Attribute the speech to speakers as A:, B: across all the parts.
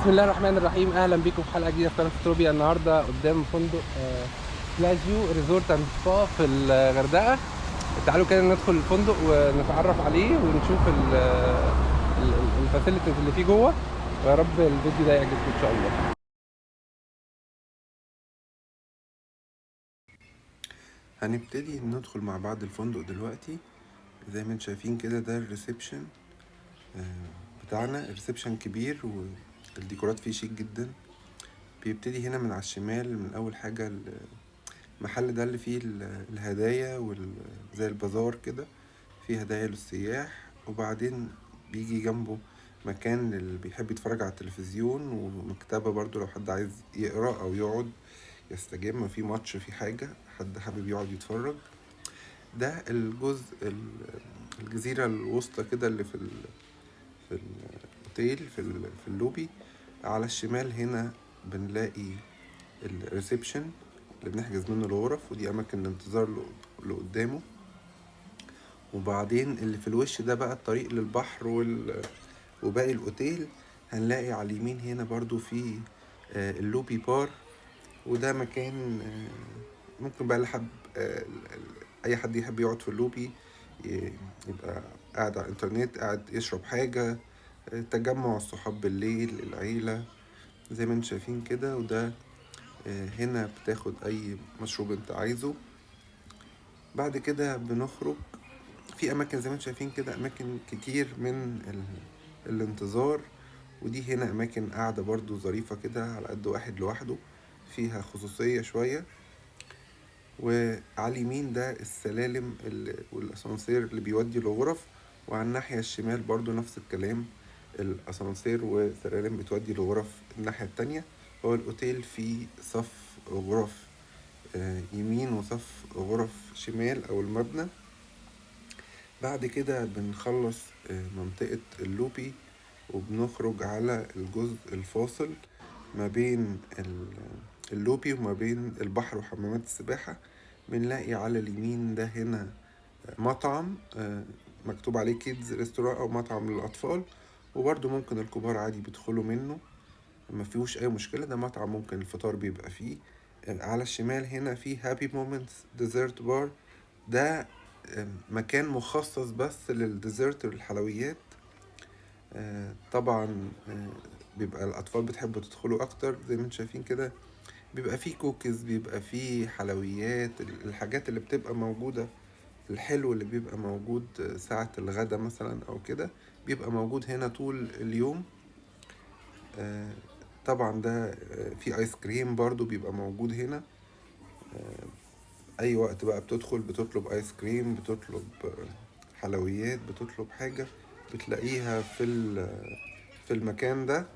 A: بسم الله الرحمن الرحيم. اهلا بيكم في حلقه جديده في قناه ستروبيا. النهارده قدام فندق بلاجيو ريزورت اند سبا في الغردقه. تعالوا كده ندخل الفندق ونتعرف عليه ونشوف الفاسيلتيز اللي فيه جوه، ويا رب الفيديو ده يعجبكم ان شاء الله.
B: هنبتدي ندخل مع بعض الفندق دلوقتي. زي ما انتم شايفين كده ده الريسبشن بتاعنا. الريسبشن كبير والديكورات فيه شيك جدا. بيبتدي هنا من على الشمال، من اول حاجة المحل ده اللي فيه الهدايا زي البازار كده، فيه هدايا للسياح. وبعدين بيجي جنبه مكان اللي بيحب يتفرج على التلفزيون، ومكتبة برضو لو حد عايز يقرأ أو يقعد يستجم في ماتش، في حاجة حد حابب يقعد يتفرج. ده الجزيرة الوسطى كده اللي في الأوتيل، في اللوبي. على الشمال هنا بنلاقي الريسبشن اللي بنحجز منه الغرف، ودي أماكن الانتظار اللي قدامه. وبعدين اللي في الوش ده بقى الطريق للبحر وباقي الأوتيل. هنلاقي على اليمين هنا برضو في اللوبي بار، وده مكان ممكن بقى لحد اي حد يحب يقعد في اللوبي، يبقى قاعد على الانترنت، قاعد يشرب حاجة، تجمع الصحاب بالليل، العيلة، زي ما انتم شايفين كده. وده هنا بتاخد اي مشروب انت عايزه. بعد كده بنخرج في اماكن زي ما انتم شايفين كده، اماكن كتير من الانتظار. ودي هنا اماكن قاعدة برضو ظريفة كده، على قد واحد لوحده، فيها خصوصية شوية. وعلى اليمين ده السلالم والاسانسير اللي بيودي لغرف، وعلى الناحية الشمال برضو نفس الكلام، الاسانسير وسلالم بتودي لغرف الناحية التانية. هو الاوتيل فيه صف غرف يمين وصف غرف شمال او المبنى. بعد كده بنخلص منطقة اللوبي، وبنخرج على الجزء الفاصل ما بين اللوبي وما بين البحر وحمامات السباحة. بنلاقي على اليمين ده هنا مطعم مكتوب عليه كيدز ريستوران أو مطعم للأطفال، وبرضه ممكن الكبار عادي بيدخلوا منه، ما فيهوش أي مشكلة. ده مطعم ممكن الفطار بيبقى فيه. على الشمال هنا فيه هابي مومنتس ديزرت بار. ده مكان مخصص بس للديزرت والحلويات. طبعا بيبقى الأطفال بتحب تدخلوا أكتر. زي ما انتم شايفين كده بيبقى فيه كوكيز، بيبقى فيه حلويات، الحاجات اللي بتبقى موجودة، الحلو اللي بيبقى موجود ساعة الغدا مثلا أو كده، بيبقى موجود هنا طول اليوم. طبعا ده في آيس كريم برضو بيبقى موجود هنا. أي وقت بقى بتدخل بتطلب آيس كريم، بتطلب حلويات، بتطلب حاجة، بتلاقيها في المكان ده.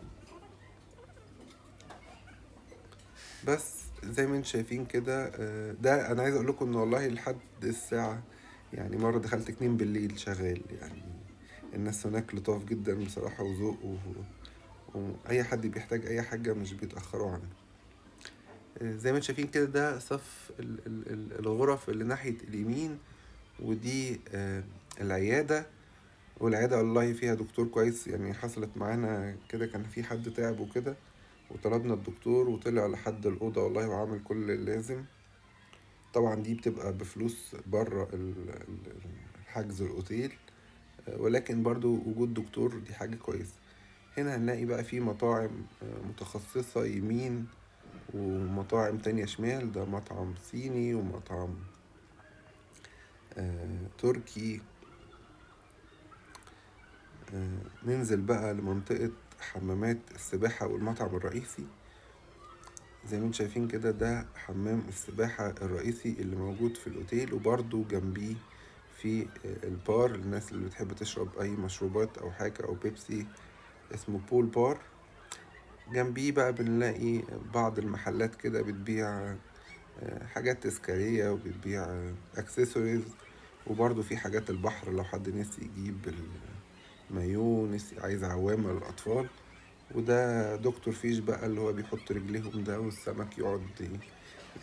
B: بس زي ما انتم شايفين كده ده انا عايز اقول لكم ان والله لحد الساعة، يعني مرة دخلت 2 بالليل شغال يعني. الناس هناك لطاف جدا بصراحة، وذوق واي حد بيحتاج اي حاجة مش بيتأخروا عنه. زي ما انتم شايفين كده ده صف الغرف اللي ناحية اليمين، ودي العيادة. والعيادة والله فيها دكتور كويس، يعني حصلت معانا كده، كان في حد تعب وكده وطلبنا الدكتور وطلع لحد الأوضة والله، وعامل كل اللازم. طبعا دي بتبقى بفلوس بره حجز الأوتيل، ولكن برضو وجود دكتور دي حاجة كويسة. هنا هنلاقي بقى في مطاعم متخصصة يمين، ومطاعم تانية شمال. ده مطعم صيني ومطعم تركي. ننزل بقى لمنطقة حمامات السباحة والمطعم الرئيسي. زي ما انتم شايفين كده ده حمام السباحة الرئيسي اللي موجود في الأوتيل، وبرضو جنبيه في البار للناس اللي بتحب تشرب أي مشروبات أو حاجة أو بيبسي، اسمه بول بار. جنبيه بقى بنلاقي بعض المحلات كده بتبيع حاجات تذكارية، وبتبيع اكسسوارز، وبرضو في حاجات البحر لو حد نسي يجيب المايو، نسي عايز عوامة للأطفال. وده دكتور فيش بقى اللي هو بيحط رجليهم ده والسمك يقعد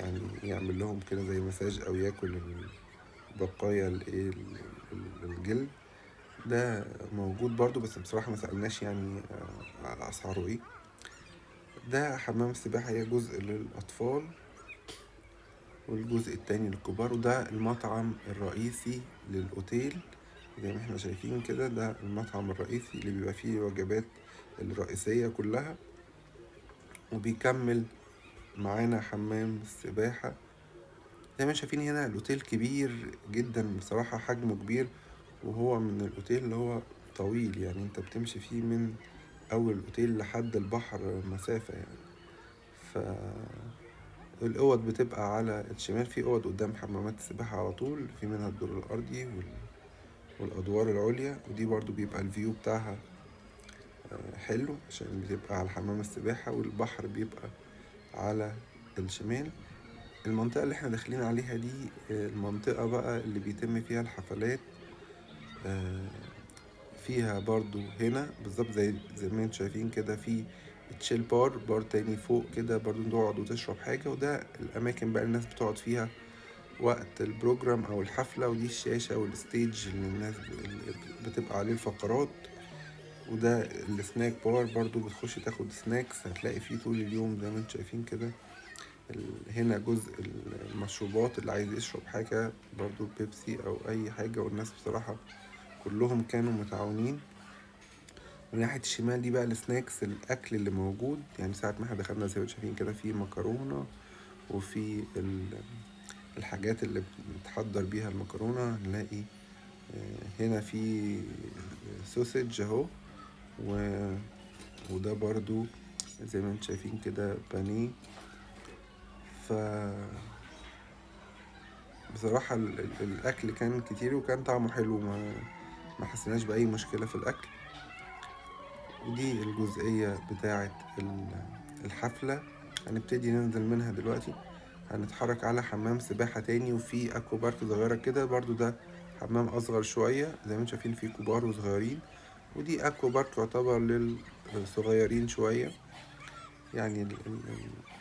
B: يعني يعمل لهم كده زي مساج او ياكل البقايا الجلد. ده موجود برضو، بس بصراحة ما سألناش يعني على اسعاره ايه. ده حمام السباحة، هي جزء للأطفال والجزء التاني للكبار. وده المطعم الرئيسي للأوتيل زي ما احنا شايفين كده، ده المطعم الرئيسي اللي بيبقى فيه الوجبات الرئيسية كلها. وبيكمل معانا حمام السباحة. زي ما شايفين هنا الأوتيل كبير جدا بصراحة، حجمه كبير، وهو من الأوتيل اللي هو طويل، يعني انت بتمشي فيه من أول الأوتيل لحد البحر مسافة يعني. فالأوض بتبقى على الشمال، في أوض قدام حمامات السباحة على طول، في منها الدور الأرضي والأدوار العليا، ودي برضو بيبقى الفيو بتاعها حلو عشان بتبقى على حمام السباحة، والبحر بيبقى على الشمال. المنطقة اللي احنا داخلين عليها دي المنطقة بقى اللي بيتم فيها الحفلات. فيها برضو هنا بالظبط زي ما انتم شايفين كده، في تشيل بار تاني فوق كده برضو تقعد وتشرب حاجة، وده الأماكن بقى الناس بتقعد فيها وقت البروجرام أو الحفلة. ودي الشاشة والستيج اللي الناس بتبقى عليه الفقرات. وده السناك بار برضو، بتخش تاخد سناكس هتلاقي فيه طول اليوم زي ما انتم شايفين كده. هنا جزء المشروبات اللي عايز يشرب حاجة برضو بيبسي أو أي حاجة، والناس بصراحة كلهم كانوا متعاونين. من ناحية الشمال دي بقى السناكس، الأكل اللي موجود، يعني ساعة ما احنا دخلنا زي ما شايفين كده في مكرونة، وفي الحاجات اللي بتحضر بيها المكرونة. نلاقي هنا في سوسيج اهو، وده برضو زي ما انتم شايفين كده بانيه. ف بصراحة الأكل كان كتير وكان طعمه حلو، ما حسناش بأي مشكلة في الأكل. ودي الجزئية بتاعة الحفلة، هنبتدي ننزل منها دلوقتي. هنتحرك على حمام سباحة تاني، وفي أكوا بارك صغيرة كده برضو، ده حمام أصغر شوية زي ما انتم شايفين، فيه كبار وصغيرين. ودي أكوا بارك يعتبر للصغيرين شوية، يعني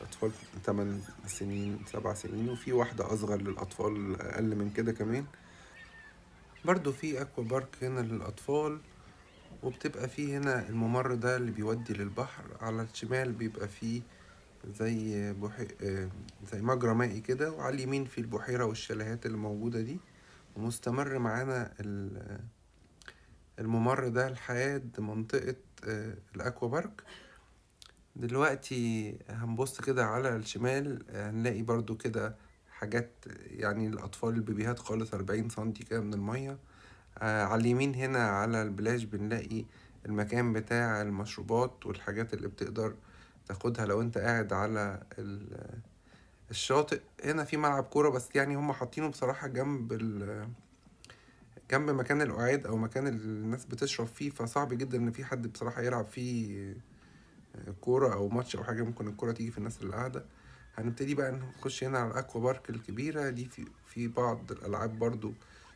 B: الأطفال 8 سنين 7 سنين، وفي واحدة أصغر للأطفال أقل من كده كمان. برضو في أكوا بارك هنا للأطفال، وبتبقى فيه هنا الممر ده اللي بيودي للبحر. على الشمال بيبقى فيه زي زي مجرى مائي كده، وعلى اليمين في البحيرة والشاليهات اللي موجودة دي. ومستمر معانا الممر ده لحد منطقة الأكوا بارك. دلوقتي هنبص كده على الشمال، هنلاقي برضو كده حاجات يعني الأطفال البيبيهات خالص 40 سنتي كده من المية. على اليمين هنا على البلاج بنلاقي المكان بتاع المشروبات والحاجات اللي بتقدر تاخدها لو انت قاعد على الشاطئ. هنا في ملعب كورة، بس يعني هم حاطينه بصراحة جنب مكان القعاد او مكان الناس بتشرب فيه، فصعب جدا ان في حد بصراحة يلعب فيه كورة او ماتش او حاجة، ممكن الكورة تيجي في الناس اللي قاعدة. هنبتدي بقى نخش هنا على الاكوا بارك الكبيرة دي، في بعض الالعاب برضو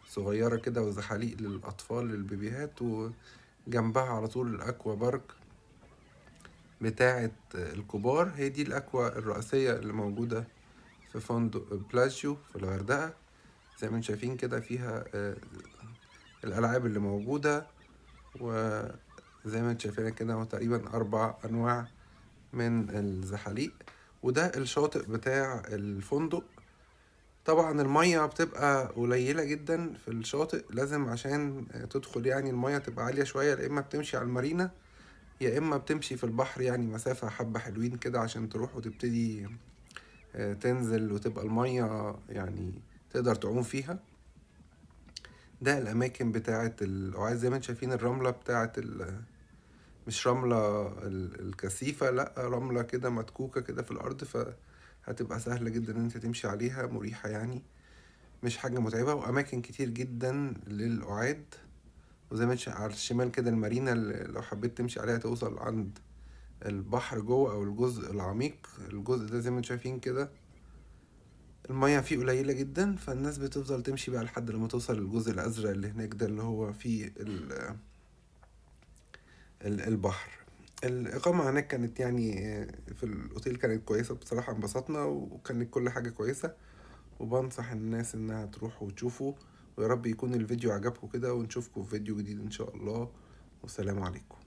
B: صغيرة كده وزحاليق للاطفال للبيبيهات، وجنبها على طول الاكوا بارك بتاعة الكبار. هي دي الاكوا الرئيسية اللي موجودة في فندق بلاجيو في الغردقة. زي ما انتم شايفين كده فيها الألعاب اللي موجودة، وزي ما انتم شايفين كده هو تقريبا 4 أنواع من الزحاليق. وده الشاطئ بتاع الفندق. طبعا المية بتبقى قليلة جدا في الشاطئ، لازم عشان تدخل يعني المية تبقى عالية شوية، يا إما بتمشي على المارينا يا إما بتمشي في البحر، يعني مسافة حبة حلوين كده عشان تروح وتبتدي تنزل وتبقى المية يعني تقدر تعوم فيها. ده الأماكن بتاعة القعاد. زي ما انتم شايفين الرملة بتاعة مش رملة الكثيفة، لأ رملة كده مدكوكة كده في الأرض، فهتبقى سهلة جدا إن انت تمشي عليها، مريحة يعني مش حاجة متعبة. وأماكن كتير جدا للقعاد. وزي ما انتم على الشمال كده المارينا اللي لو حبيت تمشي عليها توصل عند البحر جوه أو الجزء العميق. الجزء ده زي ما انتم شايفين كده المية فيه قليلة جدا، فالناس بتفضل تمشي بقى لحد لما توصل للجزء الأزرق اللي هناك ده اللي هو فيه البحر. الإقامة هناك كانت يعني في الأوتيل كانت كويسة بصراحة، انبسطنا وكانت كل حاجة كويسة. وبنصح الناس إنها تروح وتشوفوا. ويا رب يكون الفيديو عجبكم كده، ونشوفكم في فيديو جديد إن شاء الله. والسلام عليكم.